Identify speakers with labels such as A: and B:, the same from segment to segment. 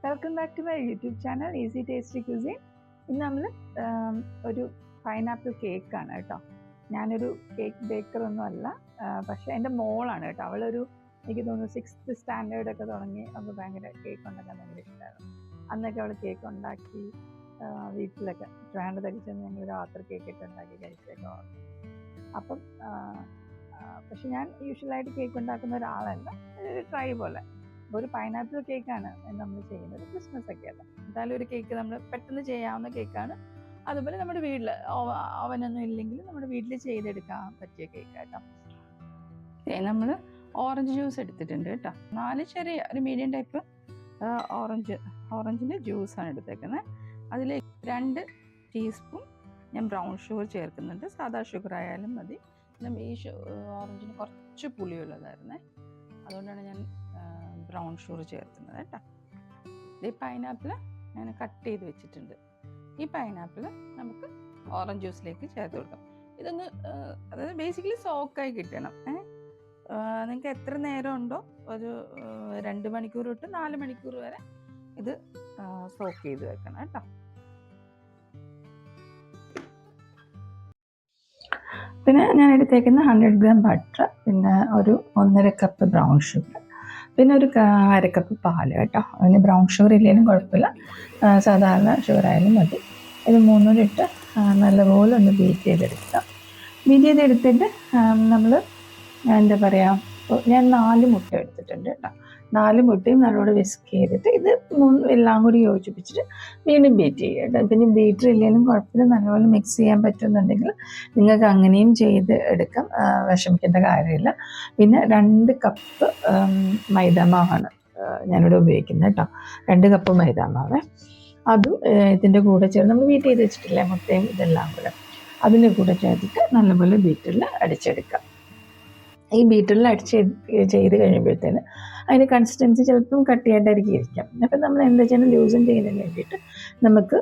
A: Welcome back to my YouTube channel easy tasty cuisine. ഇന്ന് നമ്മൾ ഒരു പൈനാപ്പിൾ കേക്കാണ് കേട്ടോ. ഞാനൊരു കേക്ക് ബേക്കറൊന്നും അല്ല, പക്ഷേ എൻ്റെ മോളാണ് കേട്ടോ. അവളൊരു എനിക്ക് തോന്നുന്നു 6th സ്റ്റാൻഡേർഡൊക്കെ തുടങ്ങി അവൾക്ക് ഭയങ്കര കേക്ക് ഉണ്ടാക്കാൻ ഭയങ്കര ഇഷ്ടമായിരുന്നു. അന്നൊക്കെ അവൾ കേക്ക് ഉണ്ടാക്കി വീട്ടിലൊക്കെ ട്രാൻഡത്തൊക്കെ ചെന്ന് ഞങ്ങൾ രാത്രി കേക്കൊക്കെ ഉണ്ടാക്കി കഴിച്ചൊക്കെ ഓർമ്മ. അപ്പം പക്ഷെ ഞാൻ യൂഷ്വലായിട്ട് കേക്ക് ഉണ്ടാക്കുന്ന ഒരാളല്ല, ഒരു ട്രൈ പോലെ. ഒരു പൈനാപ്പിൾ കേക്കാണ് നമ്മൾ ചെയ്യുന്നത്, ക്രിസ്മസ് ഒക്കെ അല്ല. എന്തായാലും ഒരു കേക്ക് നമ്മൾ പെട്ടെന്ന് ചെയ്യാവുന്ന കേക്കാണ്. അതുപോലെ നമ്മുടെ വീട്ടിൽ ഓവനൊന്നും ഇല്ലെങ്കിൽ നമ്മുടെ വീട്ടിൽ ചെയ്തെടുക്കാൻ പറ്റിയ കേക്ക് കേട്ടോ. നമ്മൾ ഓറഞ്ച് ജ്യൂസ് എടുത്തിട്ടുണ്ട് കേട്ടോ. 4 ചെറിയ ഒരു മീഡിയം ടൈപ്പ് ഓറഞ്ചിൻ്റെ ജ്യൂസാണ് എടുത്തേക്കുന്നത്. അതിലേക്ക് 2 ടീസ്പൂൺ ഞാൻ ബ്രൗൺ ഷുഗർ ചേർക്കുന്നുണ്ട്. സാധാ ഷുഗർ ആയാലും മതി. ഈ ഓറഞ്ചിന് കുറച്ച് പുളിയുള്ളതായിരുന്നേ, അതുകൊണ്ടാണ് ഞാൻ ബ്രൗൺ ഷുഗർ ചേർക്കുന്നത് കേട്ടോ. ഈ പൈനാപ്പിൾ ഞാൻ കട്ട് ചെയ്ത് വെച്ചിട്ടുണ്ട്. ഈ പൈനാപ്പിൾ നമുക്ക് ഓറഞ്ച് ജ്യൂസിലേക്ക് ചേർത്ത് കൊടുക്കാം. ഇതൊന്ന് അതായത് ബേസിക്കലി സോക്കായി കിട്ടണം. നിങ്ങൾക്ക് എത്ര നേരം ഉണ്ടോ, ഒരു 2 മണിക്കൂർ തൊട്ട് 4 മണിക്കൂർ വരെ ഇത് സോക്ക് ചെയ്ത് വെക്കണം കേട്ടോ. പിന്നെ ഞാൻ എടുത്തേക്കുന്ന 100 ഗ്രാം ബട്ടർ, പിന്നെ ഒരു 1.5 കപ്പ് ബ്രൗൺ ഷുഗർ, പിന്നെ ഒരു 1/2 കപ്പ് പാല് കേട്ടോ. അതിന് ബ്രൗൺ ഷുഗർ ഇല്ലെങ്കിലും കുഴപ്പമില്ല, സാധാരണ ഷുഗർ ആയാലും മതി. ഇത് 3 ഇട്ട് നല്ലപോലെ ഒന്ന് ബീറ്റ് ചെയ്തെടുക്കുക. ബീറ്റ് ചെയ്തെടുത്തിട്ട് നമ്മൾ എന്താ പറയുക, ഞാൻ 4 മുട്ട എടുത്തിട്ടുണ്ട് കേട്ടോ. 4 മുട്ടയും നല്ലോണം വിസ്ക് ചെയ്തിട്ട് ഇത് എല്ലാം കൂടി യോജിപ്പിച്ചിട്ട് വീണ്ടും ബീറ്റ് ചെയ്യുക കേട്ടോ. പിന്നെ ബീറ്റർ ഇല്ലെങ്കിലും കുഴപ്പമില്ല, നല്ലപോലെ മിക്സ് ചെയ്യാൻ പറ്റുന്നുണ്ടെങ്കിൽ നിങ്ങൾക്ക് അങ്ങനെയും ചെയ്ത് എടുക്കാം, വിഷമിക്കേണ്ട കാര്യമില്ല. പിന്നെ 2 കപ്പ് മൈദാമാവാണ് ഞാനിവിടെ ഉപയോഗിക്കുന്നത് കേട്ടോ. 2 കപ്പ് മൈദാമാവ്, അതും ഇതിൻ്റെ കൂടെ ചേർന്ന് നമ്മൾ ബീറ്റ് ചെയ്ത് വെച്ചിട്ടില്ലേ മുട്ടയും ഇതെല്ലാം കൂടെ അതിൻ്റെ കൂടെ ചേർത്തിട്ട് നല്ലപോലെ ബീറ്ററിൽ അടിച്ചെടുക്കാം. ഈ ബീറ്ററിൽ ചെയ്ത് കഴിയുമ്പോഴത്തേന് അതിൻ്റെ കൺസിസ്റ്റൻസി ചിലപ്പം കട്ടിയായിട്ടായിരിക്കും ഇരിക്കാം. അപ്പം നമ്മൾ എന്താ ചെയ്യണം, ലൂസൻ ചെയ്യുന്നതിന് വേണ്ടിയിട്ട് നമുക്ക്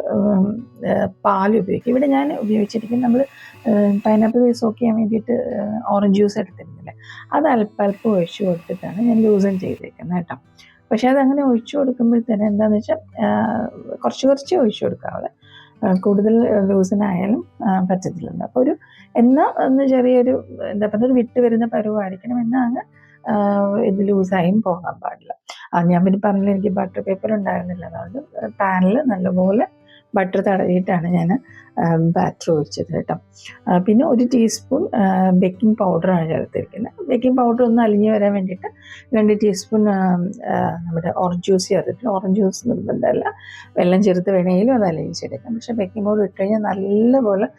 A: പാൽ ഉപയോഗിക്കും. ഇവിടെ ഞാൻ ഉപയോഗിച്ചിരിക്കുന്നത്, നമ്മൾ പൈനാപ്പിൾ സോക്ക് ചെയ്യാൻ വേണ്ടിയിട്ട് ഓറഞ്ച് ജ്യൂസ് എടുത്തിരുന്നില്ലേ, അത് അല്പം ഒഴിച്ച് കൊടുത്തിട്ടാണ് ഞാൻ ലൂസൻ ചെയ്തേക്കുന്നത് കേട്ടോ. പക്ഷെ അതങ്ങനെ ഒഴിച്ചു കൊടുക്കുമ്പോഴത്തേന് എന്താണെന്ന് വെച്ചാൽ കുറച്ച് ഒഴിച്ചു കൊടുക്കാതെ കൂടുതൽ ലൂസിനായാലും പറ്റത്തില്ല. അപ്പോൾ ഒന്ന് ചെറിയൊരു എന്താ പറയുക, ഒരു വിട്ട് വരുന്ന പരുവായിരിക്കണം, എന്നാൽ അങ്ങ് ഇത് ലൂസായും പോകാൻ പാടില്ല. ഞാൻ പിന്നെ പറഞ്ഞില്ല, എനിക്ക് ബട്ടർ പേപ്പർ ഉണ്ടായിരുന്നില്ല, അതുകൊണ്ട് പാനിൽ നല്ലപോലെ ബട്ടർ തടവിയിട്ടാണ് ഞാൻ ബാറ്റർ ഒഴിച്ചത് കേട്ടോ. പിന്നെ 1 ടീസ്പൂൺ ബേക്കിംഗ് പൗഡറാണ് ചേർത്തിരിക്കുന്നത്. ബേക്കിംഗ് പൗഡർ ഒന്ന് അലിഞ്ഞ് വരാൻ വേണ്ടിയിട്ട് 2 ടീസ്പൂൺ നമ്മുടെ ഓറഞ്ച് ജ്യൂസ് ചേർത്തിട്ടുണ്ട്. ഓറഞ്ച് ജ്യൂസ് നിർബന്ധമല്ല, വെള്ളം ചേർത്ത് വേണമെങ്കിലും അത് അലിയിച്ചെടുക്കാം. പക്ഷേ ബേക്കിംഗ് പൗഡർ ഇട്ട് കഴിഞ്ഞാൽ നല്ലപോലെ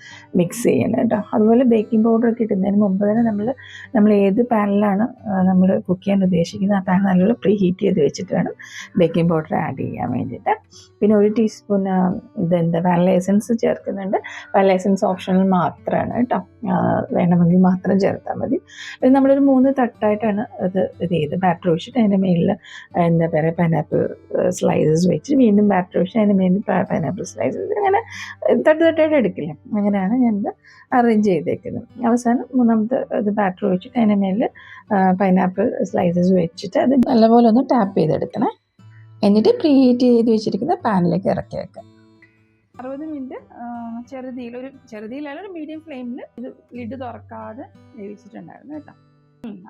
A: മിക്സ് ചെയ്യണം കേട്ടോ. അതുപോലെ ബേക്കിംഗ് പൗഡർ ഒക്കെ ഇടുന്നതിന് മുമ്പ് തന്നെ നമ്മൾ ഏത് പാനിലാണ് നമ്മൾ കുക്ക് ചെയ്യാൻ ഉദ്ദേശിക്കുന്നത് ആ പാൻ നല്ലപോലെ പ്രീ ഹീറ്റ് ചെയ്ത് വെച്ചിട്ട് വേണം ബേക്കിംഗ് പൗഡർ ആഡ് ചെയ്യാൻ വേണ്ടിയിട്ട്. പിന്നെ 1 ടീസ്പൂൺ വാനില എസൻസ് ചേർക്കുന്നുണ്ട്. വാനില എസൻസ് ഓപ്ഷണൽ മാത്രമാണ് കേട്ടോ, വേണമെങ്കിൽ മാത്രം ചേർത്താൽ മതി. പിന്നെ നമ്മളൊരു 3 തട്ടായിട്ടാണ് ഇത് ചെയ്ത് ബാറ്റർ ഒഴിച്ചിട്ട് അതിൻ്റെ മേലിൽ എന്താ പറയുക പൈനാപ്പിൾ സ്ലൈസസ് വെച്ച് വീണ്ടും ബാറ്റർ ഒഴിച്ച് അതിൻ്റെ മേലിൽ പൈനാപ്പിൾ സ്ലൈസസ് അങ്ങനെ തട്ടായിട്ട് എടുക്കില്ല, അങ്ങനെയാണ് ഞാനിത് അറേഞ്ച് ചെയ്തേക്കുന്നത്. അവസാനം 3ാമത്തെ ഇത് ബാറ്റർ ഒഴിച്ചിട്ട് അതിൻ്റെ മേലിൽ പൈനാപ്പിൾ സ്ലൈസസ് വെച്ചിട്ട് അത് നല്ലപോലെ ഒന്ന് ടാപ്പ് ചെയ്തെടുക്കണേ. എന്നിട്ട് പ്രീ ഹീറ്റ് ചെയ്ത് വെച്ചിരിക്കുന്ന പാനിലേക്ക് ഇറക്കി വെക്കാം. 60 മിനിറ്റ് ചെറുതീയിലല്ല ഒരു മീഡിയം ഫ്ലെയിമിൽ ഇത് ലിഡ് തുറക്കാതെ വേവിച്ചിട്ടുണ്ടായിരുന്നു കേട്ടോ.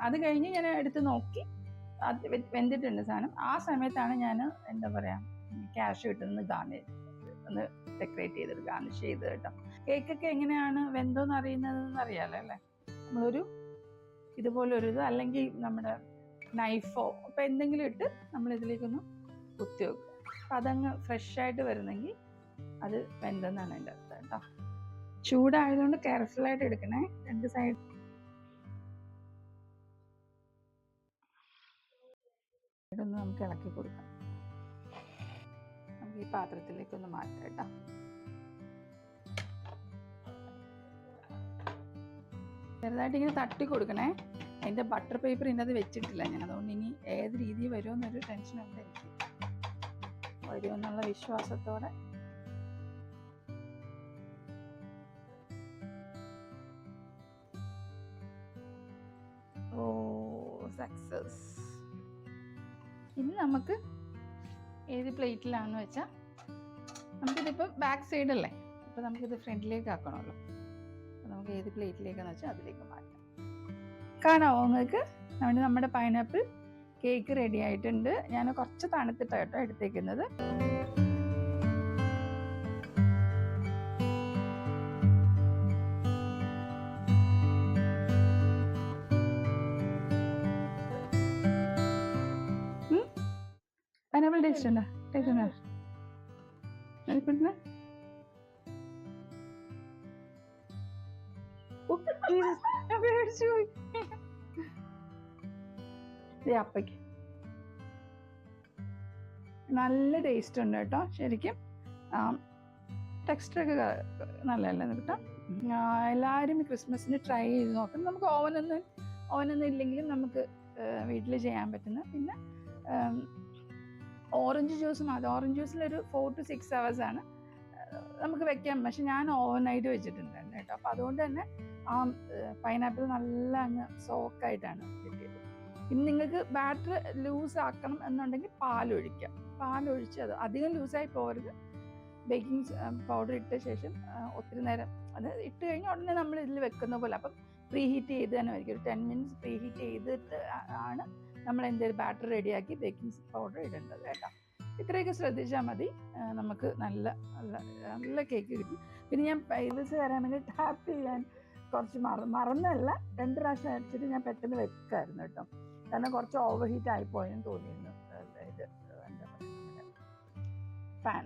A: അത് കഴിഞ്ഞ് ഞാൻ എടുത്ത് നോക്കി, അത് വെന്തിട്ടുണ്ട് സാധനം. ആ സമയത്താണ് ഞാൻ എന്താ പറയുക, ക്യാഷ് ഇട്ടൊന്ന് ഒന്ന് ഡെക്കറേറ്റ് ചെയ്തിട്ട് ഗാർണിഷ് ചെയ്ത് കേട്ടോ. കേക്കൊക്കെ എങ്ങനെയാണ് വെന്തോന്ന് അറിയുന്നതെന്ന് അറിയാമല്ലോ അല്ലേ. നമ്മളൊരു ഇതുപോലൊരു ഇത് അല്ലെങ്കിൽ നമ്മുടെ നൈഫോ അപ്പോൾ എന്തെങ്കിലും ഇട്ട് നമ്മൾ ഇതിലേക്കൊന്ന് കുത്തി വെക്കുക. അപ്പം അതങ്ങ് ഫ്രഷായിട്ട് വരുന്നെങ്കിൽ അത് വെന്തെന്നാണ് എൻ്റെ അർത്ഥം കേട്ടോ. ചൂടായതുകൊണ്ട് കെയർഫുള്ളായിട്ട് എടുക്കണേ, 2 സൈഡ്. ഇതൊന്ന് നമുക്ക് ഇളക്കി കൊടുക്കാം. നമുക്ക് ഈ പാത്രത്തിലേക്കൊന്ന് മാറ്റാം കേട്ടോ. ചെറുതായിട്ട് ഇങ്ങനെ തട്ടി കൊടുക്കണേ. അതിൻ്റെ ബട്ടർ പേപ്പർ ഇതിനകത്ത് വെച്ചിട്ടില്ല ഞാൻ, അതുകൊണ്ട് ഇനി ഏത് രീതിയിൽ വരുമെന്നൊരു ടെൻഷനുണ്ട് എനിക്ക്. വരുമെന്നുള്ള വിശ്വാസത്തോടെ സക്സസ്. ഇനി നമുക്ക് ഏത് പ്ലേറ്റിലാണെന്ന് വെച്ചാൽ നമുക്കിതിപ്പോൾ ബാക്ക് സൈഡല്ലേ, അപ്പോൾ നമുക്കിത് ഫ്രണ്ടിലേക്ക് ആക്കണമല്ലോ. അപ്പോൾ നമുക്ക് ഏത് പ്ലേറ്റിലേക്കാന്ന് വെച്ചാൽ അതിലേക്ക് മാറ്റാം. കാണാമോ നിങ്ങൾക്ക്? അതുകൊണ്ട് നമ്മുടെ പൈനാപ്പിൾ കേക്ക് റെഡി ആയിട്ടുണ്ട്. ഞാൻ കുറച്ച് തണുത്തിട്ടാട്ടോ എടുത്തേക്കുന്നത്. പൈനാപ്പിൾ ടേസ്റ്റ് ഉണ്ടോ? ടേസ്റ്റ് ഉണ്ടോ? അപ്പയ്ക്ക് നല്ല ടേസ്റ്റ് ഉണ്ട് കേട്ടോ. ശരിക്കും ടെക്സ്റ്ററൊക്കെ നല്ലതല്ലേ കേട്ടോ. എല്ലാവരും ക്രിസ്മസിന് ട്രൈ ചെയ്ത് നോക്കണം. നമുക്ക് ഓവനൊന്നും ഇല്ലെങ്കിലും നമുക്ക് വീട്ടിൽ ചെയ്യാൻ പറ്റുന്ന. പിന്നെ ഓറഞ്ച് ജ്യൂസ് മതി. ഓറഞ്ച് ജ്യൂസിലൊരു 4 to 6 hours ആണ് നമുക്ക് വെക്കാം. പക്ഷെ ഞാൻ ഓവനായിട്ട് വെച്ചിട്ടുണ്ടായിരുന്നു കേട്ടോ. അപ്പം അതുകൊണ്ട് തന്നെ ആ പൈനാപ്പിൾ നല്ല അങ്ങ് സോക്കായിട്ടാണ് കിട്ടിയത്. ഇനി നിങ്ങൾക്ക് ബാറ്റർ ലൂസ് ആക്കണം എന്നുണ്ടെങ്കിൽ പാലൊഴിച്ച് അത് അധികം ലൂസായി പോകരുത്. ബേക്കിംഗ് പൗഡർ ഇട്ട ശേഷം ഒത്തിരി നേരം അത് ഇട്ട് കഴിഞ്ഞാൽ ഉടനെ നമ്മൾ ഇതിൽ വെക്കുന്ന പോലെ അപ്പം പ്രീ ഹീറ്റ് ചെയ്ത് തന്നെ ആയിരിക്കും. ഒരു 10 minutes പ്രീ ഹീറ്റ് ചെയ്തിട്ട് ആണ് നമ്മൾ എന്തെങ്കിലും ബാറ്റർ റെഡിയാക്കി ബേക്കിംഗ് പൗഡർ ഇടേണ്ടത് കേട്ടോ. ഇത്രയൊക്കെ ശ്രദ്ധിച്ചാൽ മതി. നമുക്ക് നല്ല നല്ല നല്ല കേക്ക് കിട്ടും. പിന്നെ ഞാൻ പൈവസ് വരാൻ വേണ്ടി ടാപ്പ് ചെയ്യാൻ കുറച്ച് മറന്നല്ല, 2 പ്രാവശ്യം അടിച്ചിട്ട് ഞാൻ പെട്ടെന്ന് വെക്കായിരുന്നു കേട്ടോ. കാരണം കുറച്ച് ഓവർ ഹീറ്റ് ആയിപ്പോയെന്ന് തോന്നിയിരുന്നു. ഇത് എന്താ പറയുക, പാൻ.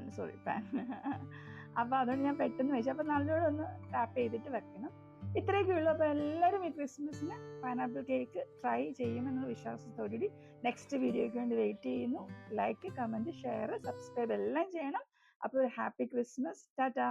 A: അപ്പോൾ അതുകൊണ്ട് ഞാൻ പെട്ടെന്ന് വെച്ചു. അപ്പോൾ നല്ലോണം ഒന്ന് ടാപ്പ് ചെയ്തിട്ട് വെക്കണം. ഇത്രയൊക്കെ ഉള്ളൂ. അപ്പോൾ എല്ലാവരും ഈ ക്രിസ്മസിന് പൈനാപ്പിൾ കേക്ക് ട്രൈ ചെയ്യുമെന്നുള്ള വിശ്വാസത്തോടുകൂടി നെക്സ്റ്റ് വീഡിയോയ്ക്ക് വേണ്ടി വെയിറ്റ് ചെയ്യുന്നു. ലൈക്ക്, കമൻറ്റ്, ഷെയർ, സബ്സ്ക്രൈബ് എല്ലാം ചെയ്യണം. അപ്പോൾ ഒരു ഹാപ്പി ക്രിസ്മസ്. ടാറ്റാ.